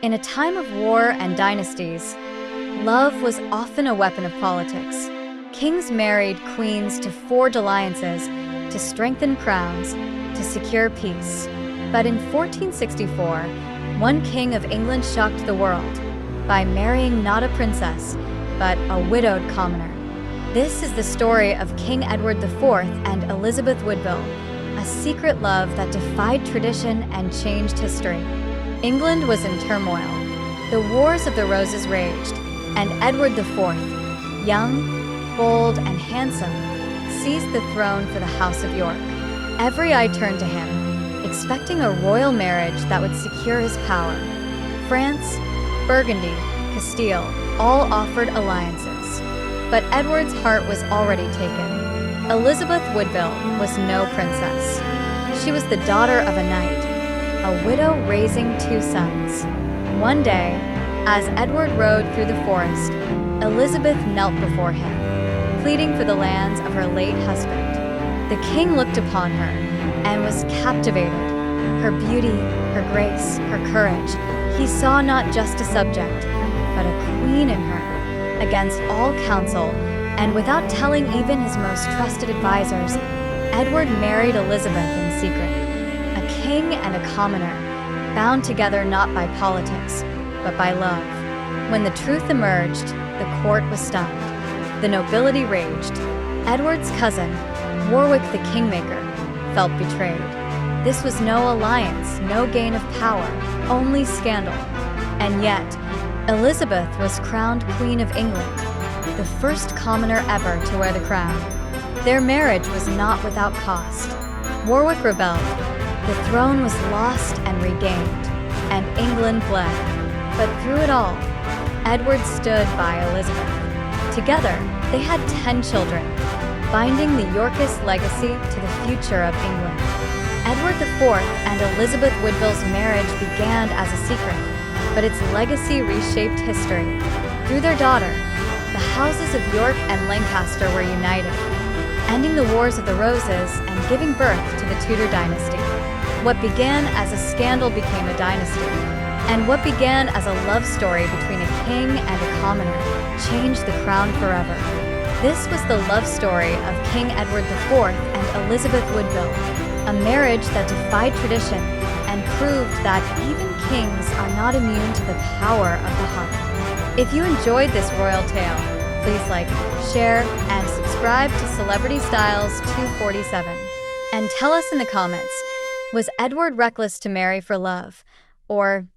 In a time of war and dynasties, love was often a weapon of politics. Kings married queens to forge alliances, to strengthen crowns, to secure peace. But in 1464, one king of England shocked the world by marrying not a princess, but a widowed commoner. This is the story of King Edward IV and Elizabeth Woodville, a secret love that defied tradition and changed history. England was in turmoil. The Wars of the Roses raged, and Edward IV, young, bold, and handsome, seized the throne for the House of York. Every eye turned to him, expecting a royal marriage that would secure his power. France, Burgundy, Castile, all offered alliances. But Edward's heart was already taken. Elizabeth Woodville was no princess. She was the daughter of a knight, a widow raising two sons. One day, as Edward rode through the forest, Elizabeth knelt before him, pleading for the lands of her late husband. The king looked upon her and was captivated. Her beauty, her grace, her courage. He saw not just a subject, but a queen in her. Against all counsel, and without telling even his most trusted advisors, Edward married Elizabeth in secret. A king and a commoner, bound together not by politics, but by love. When the truth emerged, the court was stunned. The nobility raged. Edward's cousin, Warwick the Kingmaker, felt betrayed. This was no alliance, no gain of power, only scandal. And yet, Elizabeth was crowned Queen of England, the first commoner ever to wear the crown. Their marriage was not without cost. Warwick rebelled. The throne was lost and regained, and England bled. But through it all, Edward stood by Elizabeth. Together, they had 10 children, binding the Yorkist legacy to the future of England. Edward IV and Elizabeth Woodville's marriage began as a secret, but its legacy reshaped history. Through their daughter, the houses of York and Lancaster were united, ending the Wars of the Roses and giving birth to the Tudor dynasty. What began as a scandal became a dynasty, and what began as a love story between a king and a commoner changed the crown forever. This was the love story of King Edward IV and Elizabeth Woodville, a marriage that defied tradition and proved that even kings are not immune to the power of the heart. If you enjoyed this royal tale, please like, share, and subscribe to Celebrity Styles 247. And tell us in the comments, was Edward reckless to marry for love, or